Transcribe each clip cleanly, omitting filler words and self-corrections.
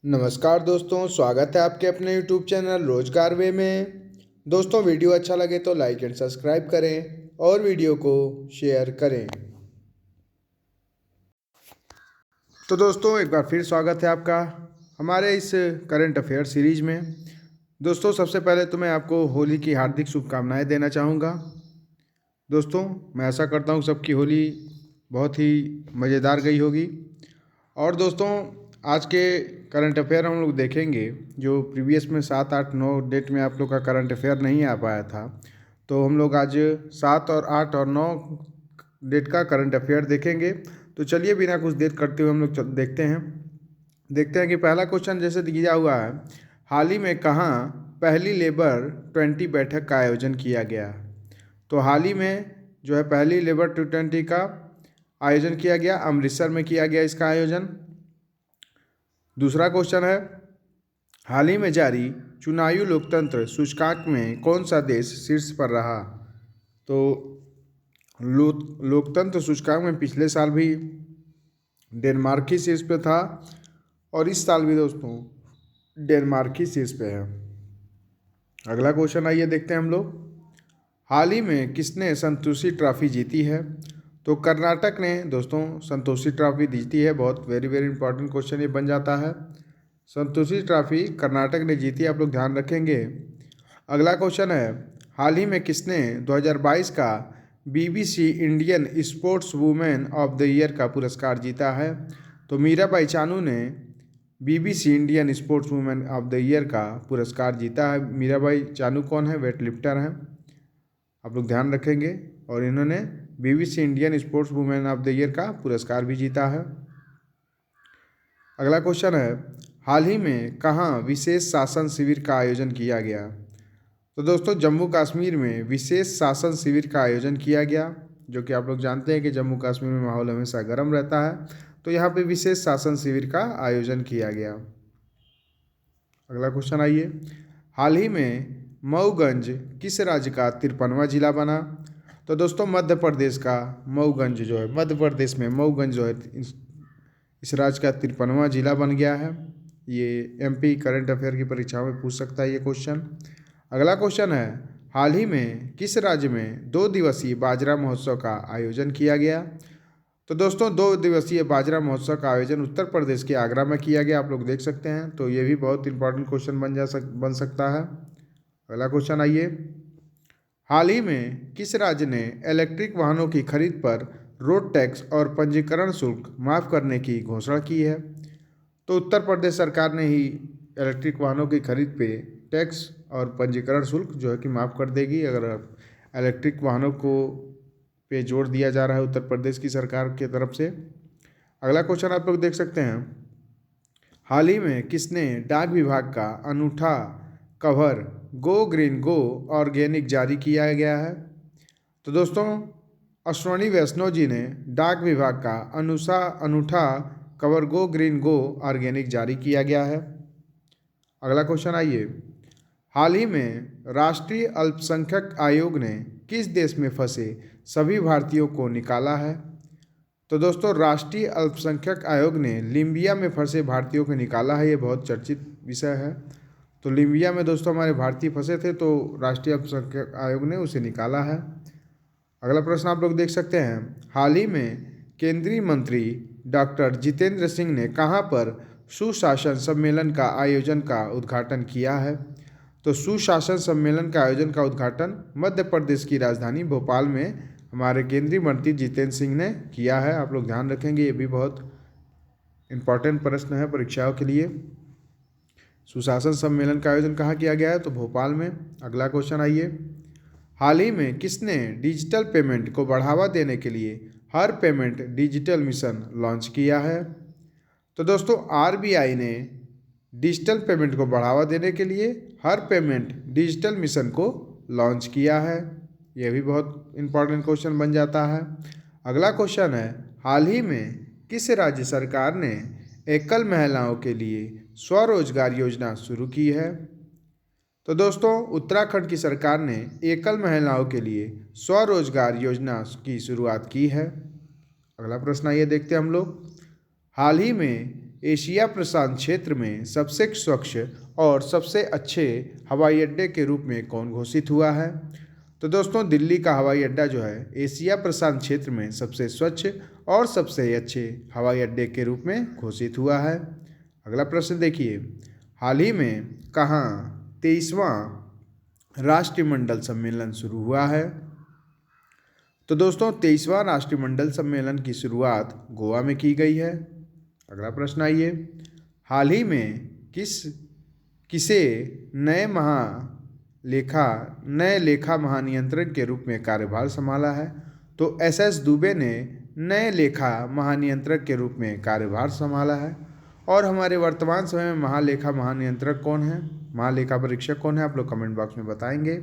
नमस्कार दोस्तों, स्वागत है आपके अपने YouTube चैनल रोजगार वे में। दोस्तों, वीडियो अच्छा लगे तो लाइक एंड सब्सक्राइब करें और वीडियो को शेयर करें। तो दोस्तों, एक बार फिर स्वागत है आपका हमारे इस करंट अफेयर सीरीज में। दोस्तों, सबसे पहले तो मैं आपको होली की हार्दिक शुभकामनाएं देना चाहूँगा। दोस्तों, मैं आशा करता हूँ सबकी होली बहुत ही मज़ेदार गई होगी। और दोस्तों, आज के करंट अफेयर हम लोग देखेंगे जो प्रीवियस में 7, 8, 9 डेट में आप लोग का करंट अफेयर नहीं आ पाया था, तो हम लोग आज 7 और 8 और 9 डेट का करंट अफेयर देखेंगे। तो चलिए बिना कुछ देर करते हुए हम लोग देखते हैं कि पहला क्वेश्चन जैसे दिया हुआ है, हाल ही में कहाँ पहली लेबर 20 बैठक का आयोजन किया गया। तो हाल ही में जो है पहली लेबर 20 का आयोजन किया गया, अमृतसर में किया गया इसका आयोजन। दूसरा क्वेश्चन है, हाल ही में जारी चुनावी लोकतंत्र सूचकांक में कौन सा देश शीर्ष पर रहा। तो लोकतंत्र सूचकांक में पिछले साल भी डेनमार्क ही शीर्ष पे था और इस साल भी दोस्तों डेनमार्क ही शीर्ष पे है। अगला क्वेश्चन आइए देखते हैं हम लोग, हाल ही में किसने संतोषी ट्रॉफी जीती है। तो कर्नाटक ने दोस्तों संतोषी ट्रॉफी जीती है। बहुत वेरी इंपॉर्टेंट क्वेश्चन ये बन जाता है। संतोषी ट्रॉफी कर्नाटक ने जीती, आप लोग ध्यान रखेंगे। अगला क्वेश्चन है, हाल ही में किसने 2022 का BBC Indian sports women of the year का पुरस्कार जीता है। तो मीराबाई चानू ने BBC Indian sports women of the year का पुरस्कार जीता है। मीराबाई चानू कौन है? वेट लिफ्टर हैं, आप लोग ध्यान रखेंगे। और इन्होंने BBC Indian sports women of the year का पुरस्कार भी जीता है। अगला क्वेश्चन है, हाल ही में कहाँ विशेष शासन शिविर का आयोजन किया गया। तो दोस्तों जम्मू कश्मीर में विशेष शासन शिविर का आयोजन किया गया, जो कि आप लोग जानते हैं कि जम्मू कश्मीर में माहौल हमेशा गर्म रहता है, तो यहाँ पे विशेष शासन शिविर का आयोजन किया गया। अगला क्वेश्चन आइए, हाल ही में मऊगंज किस राज्य का 53वां जिला बना। तो दोस्तों मध्य प्रदेश का मऊगंज जो है, मध्य प्रदेश में मऊगंज जो है इस राज्य का 53वां जिला बन गया है। ये MP करंट अफेयर की परीक्षाओं में पूछ सकता है ये क्वेश्चन। अगला क्वेश्चन है, हाल ही में किस राज्य में 2 दिवसीय बाजरा महोत्सव का आयोजन किया गया। तो दोस्तों 2 दिवसीय बाजरा महोत्सव का आयोजन उत्तर प्रदेश के आगरा में किया गया, आप लोग देख सकते हैं। तो ये भी बहुत इंपॉर्टेंट क्वेश्चन बन सकता है। अगला क्वेश्चन आइए, हाल ही में किस राज्य ने इलेक्ट्रिक वाहनों की खरीद पर रोड टैक्स और पंजीकरण शुल्क माफ़ करने की घोषणा की है। तो उत्तर प्रदेश सरकार ने ही इलेक्ट्रिक वाहनों की खरीद पे टैक्स और पंजीकरण शुल्क जो है कि माफ़ कर देगी, अगर इलेक्ट्रिक वाहनों को पे जोर दिया जा रहा है उत्तर प्रदेश की सरकार की तरफ से। अगला क्वेश्चन आप लोग देख सकते हैं, हाल ही में किसने डाक विभाग का अनूठा कवर गो ग्रीन गो ऑर्गेनिक जारी किया गया है। तो दोस्तों अश्वनी वैष्णव जी ने डाक विभाग का अनूठा कवर गो ग्रीन गो ऑर्गेनिक जारी किया गया है। अगला क्वेश्चन आइए, हाल ही में राष्ट्रीय अल्पसंख्यक आयोग ने किस देश में फंसे सभी भारतीयों को निकाला है। तो दोस्तों राष्ट्रीय अल्पसंख्यक आयोग ने लीबिया में फंसे भारतीयों को निकाला है, ये बहुत चर्चित विषय है। तो लीबिया में दोस्तों हमारे भारतीय फंसे थे, तो राष्ट्रीय अल्पसंख्यक आयोग ने उसे निकाला है। अगला प्रश्न आप लोग देख सकते हैं, हाल ही में केंद्रीय मंत्री डॉक्टर जितेंद्र सिंह ने कहाँ पर सुशासन सम्मेलन का आयोजन का उद्घाटन किया है। तो सुशासन सम्मेलन का आयोजन का उद्घाटन मध्य प्रदेश की राजधानी भोपाल में हमारे केंद्रीय मंत्री जितेंद्र सिंह ने किया है, आप लोग ध्यान रखेंगे। ये भी बहुत इम्पॉर्टेंट प्रश्न है परीक्षाओं के लिए। सुशासन सम्मेलन का आयोजन कहाँ किया गया है? तो भोपाल में। अगला क्वेश्चन आइए, हाल ही में किसने डिजिटल पेमेंट को बढ़ावा देने के लिए हर पेमेंट डिजिटल मिशन लॉन्च किया है। तो दोस्तों RBI ने डिजिटल पेमेंट को बढ़ावा देने के लिए हर पेमेंट डिजिटल मिशन को लॉन्च किया है। यह भी बहुत इंपॉर्टेंट क्वेश्चन बन जाता है। अगला क्वेश्चन है, हाल ही में किस राज्य सरकार ने एकल महिलाओं के लिए स्वरोजगार योजना शुरू की है। तो दोस्तों उत्तराखंड की सरकार ने एकल महिलाओं के लिए स्वरोजगार योजना की शुरुआत की है। अगला प्रश्न ये देखते हैं हम लोग, हाल ही में एशिया प्रशांत क्षेत्र में सबसे स्वच्छ और सबसे अच्छे हवाई अड्डे के रूप में कौन घोषित हुआ है? तो दोस्तों दिल्ली का हवाई अड्डा जो है एशिया प्रशांत क्षेत्र में सबसे स्वच्छ और सबसे अच्छे हवाई अड्डे के रूप में घोषित हुआ है। अगला प्रश्न देखिए, हाल ही में कहाँ 23वां राष्ट्रमंडल सम्मेलन शुरू हुआ है? तो दोस्तों 23वां राष्ट्रमंडल सम्मेलन की शुरुआत गोवा में की गई है। अगला प्रश्न आइए, हाल ही में किसे नए लेखा महानियंत्रक के रूप में कार्यभार संभाला है? तो एस दुबे ने नए लेखा महानियंत्रक के रूप में कार्यभार संभाला है। और हमारे वर्तमान समय में महालेखा महानियंत्रक कौन है, महालेखा परीक्षक कौन है, आप लोग कमेंट बॉक्स में बताएंगे।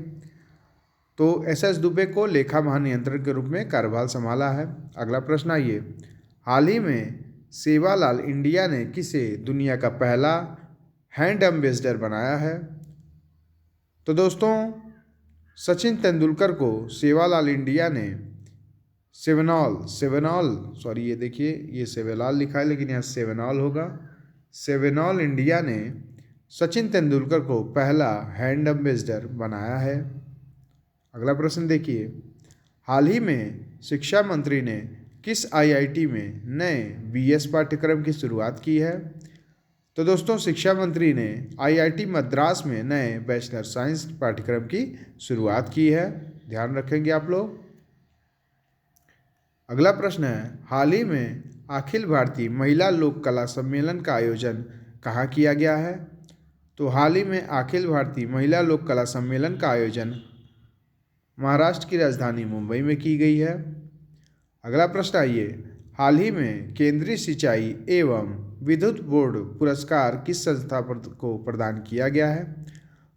तो एस दुबे को लेखा महानियंत्रक के रूप में कार्यभार संभाला है। अगला प्रश्न आइए, हाल ही में सेवालाल इंडिया ने किसे दुनिया का पहला हैंड एम्बेसडर बनाया है? तो दोस्तों सचिन तेंदुलकर को सेवालाल इंडिया ने ये देखिए ये सेवालाल लिखा है लेकिन यहाँ सेवेनॉल होगा। सेवेनॉल इंडिया ने सचिन तेंदुलकर को पहला हैंड एम्बेसडर बनाया है। अगला प्रश्न देखिए, हाल ही में शिक्षा मंत्री ने किस आईआईटी में नए बीएस पाठ्यक्रम की शुरुआत की है? तो दोस्तों शिक्षा मंत्री ने आईआईटी मद्रास में नए बैचलर साइंस पाठ्यक्रम की शुरुआत की है, ध्यान रखेंगे आप लोग। अगला प्रश्न है, हाल ही में अखिल भारतीय महिला लोक कला सम्मेलन का आयोजन कहाँ किया गया है? तो हाल ही में अखिल भारतीय महिला लोक कला सम्मेलन का आयोजन महाराष्ट्र की राजधानी मुंबई में की गई है। अगला प्रश्न आइए, हाल ही में केंद्रीय सिंचाई एवं विद्युत बोर्ड पुरस्कार किस संस्था को प्रदान किया गया है?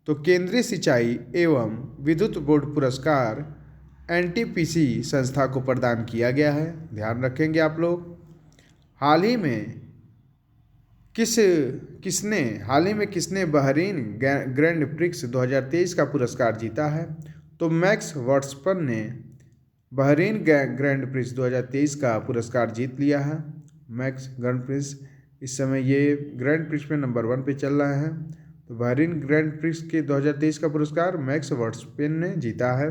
तो केंद्रीय सिंचाई एवं विद्युत बोर्ड पुरस्कार एनटीपीसी संस्था को प्रदान किया गया है, ध्यान रखेंगे आप लोग। हाल ही में किसने बहरीन ग्रैंड प्रिक्स 2023 का पुरस्कार जीता है? तो मैक्स वर्स्टपन ने बहरीन ग्रैंड प्रिक्स 2023 का पुरस्कार जीत लिया है। मैक्स ग्रैंड प्रिक्स इस समय ये ग्रैंड प्रिक्स में नंबर 1 पे चल रहा है। तो बहरीन ग्रैंड प्रिक्स के 2023 का पुरस्कार मैक्स वर्स्टपेन ने जीता है।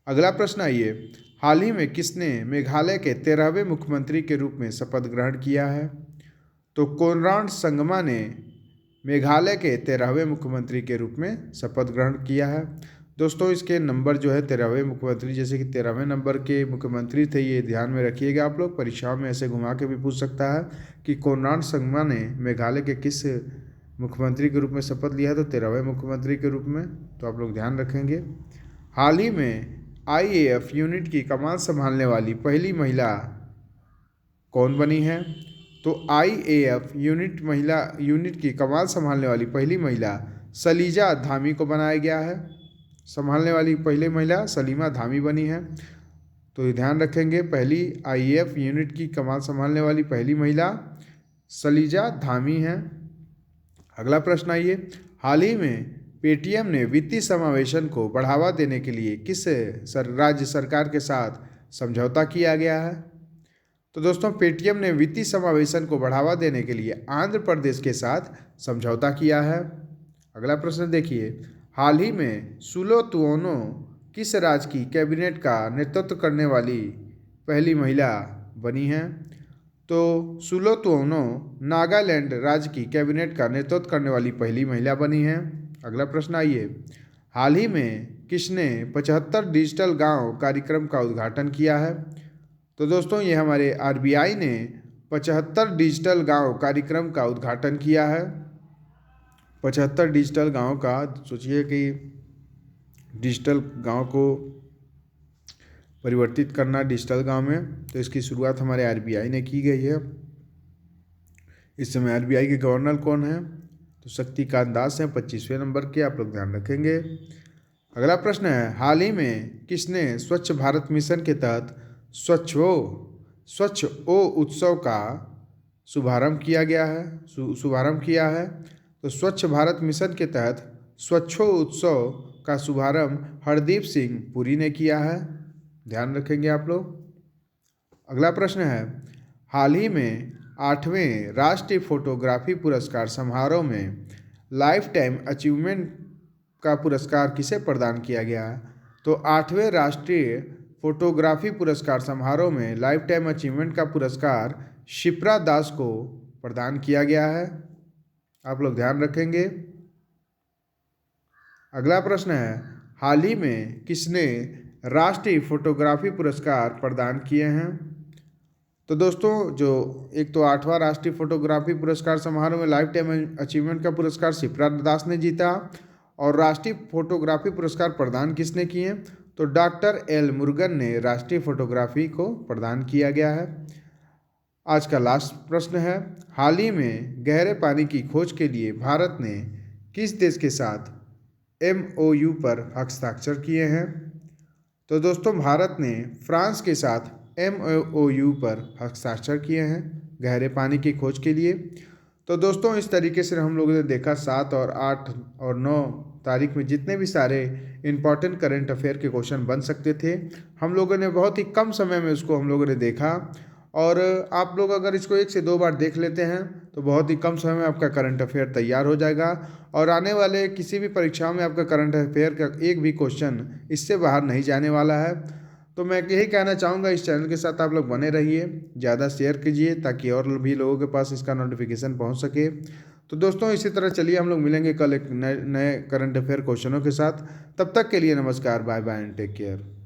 अगला प्रश्न आइए, हाल ही में किसने मेघालय के 13वें मुख्यमंत्री के रूप में शपथ ग्रहण किया है? तो कोनराड संगमा ने मेघालय के 13वें मुख्यमंत्री के रूप में शपथ ग्रहण किया है। दोस्तों इसके नंबर जो है 13वें मुख्यमंत्री, जैसे कि 13वें नंबर के मुख्यमंत्री थे, ये ध्यान में रखिएगा आप लोग। परीक्षाओं में ऐसे घुमा के भी पूछ सकता है कि कोनराड संगमा ने मेघालय के किस मुख्यमंत्री के रूप में शपथ लिया है? तो 13वें मुख्यमंत्री के रूप में, तो आप लोग ध्यान रखेंगे। हाल ही में आईएएफ यूनिट की कमान संभालने वाली पहली महिला कौन बनी है? तो आईएएफ यूनिट की कमान संभालने वाली पहली महिला सलीजा धामी को बनाया गया है। संभालने वाली पहली महिला सलीमा धामी बनी है, तो ध्यान रखेंगे। पहली आईएएफ यूनिट की कमान संभालने वाली पहली महिला सलीजा धामी है। अगला प्रश्न आइए, हाल ही में पेटीएम ने वित्तीय समावेशन को बढ़ावा देने के लिए किस राज्य सरकार के साथ समझौता किया गया है? तो दोस्तों पेटीएम ने वित्तीय समावेशन को बढ़ावा देने के लिए आंध्र प्रदेश के साथ समझौता किया है। अगला प्रश्न देखिए, हाल ही में सुलो तुओनो किस राज्य की कैबिनेट का नेतृत्व करने वाली पहली महिला बनी है? तो सुलो तुओनो नागालैंड राज्य की कैबिनेट का नेतृत्व करने वाली पहली महिला बनी है। अगला प्रश्न आइए, हाल ही में किसने 75 डिजिटल गांव कार्यक्रम का उद्घाटन किया है? तो दोस्तों ये हमारे आरबीआई ने 75 डिजिटल गांव कार्यक्रम का उद्घाटन किया है। 75 डिजिटल गांव का, सोचिए कि डिजिटल गांव को परिवर्तित करना डिजिटल गांव में, तो इसकी शुरुआत हमारे आरबीआई ने की गई है। इस समय आरबीआई के गवर्नर कौन है? तो शक्तिकांत दास हैं, 25वें नंबर के, आप लोग ध्यान रखेंगे। अगला प्रश्न है, हाल ही में किसने स्वच्छ भारत मिशन के तहत स्वच्छ ओ उत्सव का शुभारंभ किया है? तो स्वच्छ भारत मिशन के तहत स्वच्छो उत्सव का शुभारंभ हरदीप सिंह पुरी ने किया है, ध्यान रखेंगे आप लोग। अगला प्रश्न है, हाल ही में 8वें राष्ट्रीय फोटोग्राफी पुरस्कार समारोह में लाइफ टाइम अचीवमेंट का पुरस्कार किसे प्रदान किया गया? तो 8वें राष्ट्रीय फोटोग्राफी पुरस्कार समारोह में लाइफ टाइम अचीवमेंट का पुरस्कार शिप्रा दास को प्रदान किया गया है। आप लोग ध्यान रखेंगे। अगला प्रश्न है, हाल ही में किसने राष्ट्रीय फोटोग्राफी पुरस्कार प्रदान किए हैं? तो दोस्तों जो एक तो 8वां राष्ट्रीय फोटोग्राफी पुरस्कार समारोह में लाइफ टाइम अचीवमेंट का पुरस्कार शिप्रा दास ने जीता, और राष्ट्रीय फोटोग्राफी पुरस्कार प्रदान किसने किए? तो डॉक्टर एल मुरुगन ने राष्ट्रीय फोटोग्राफी को प्रदान किया गया है। आज का लास्ट प्रश्न है, हाल ही में गहरे पानी की खोज के लिए भारत ने किस देश के साथ MOU पर हस्ताक्षर किए हैं? तो दोस्तों भारत ने फ्रांस के साथ MOU पर हस्ताक्षर किए हैं गहरे पानी की खोज के लिए। तो दोस्तों इस तरीके से हम लोगों ने देखा 7 और 8 और 9 तारीख में जितने भी सारे इम्पॉर्टेंट करंट अफेयर के क्वेश्चन बन सकते थे, हम लोगों ने बहुत ही कम समय में उसको हम लोगों ने देखा। और आप लोग अगर इसको 1 से 2 बार देख लेते हैं तो बहुत ही कम समय में आपका करंट अफेयर तैयार हो जाएगा, और आने वाले किसी भी परीक्षाओं में आपका करंट अफेयर का एक भी क्वेश्चन इससे बाहर नहीं जाने वाला है। तो मैं यही कहना चाहूँगा, इस चैनल के साथ आप लोग बने रहिए, ज़्यादा शेयर कीजिए ताकि और भी लोगों के पास इसका नोटिफिकेशन पहुँच सके। तो दोस्तों इसी तरह चलिए हम लोग मिलेंगे कल एक नए करंट अफेयर क्वेश्चनों के साथ। तब तक के लिए नमस्कार, bye bye and take care.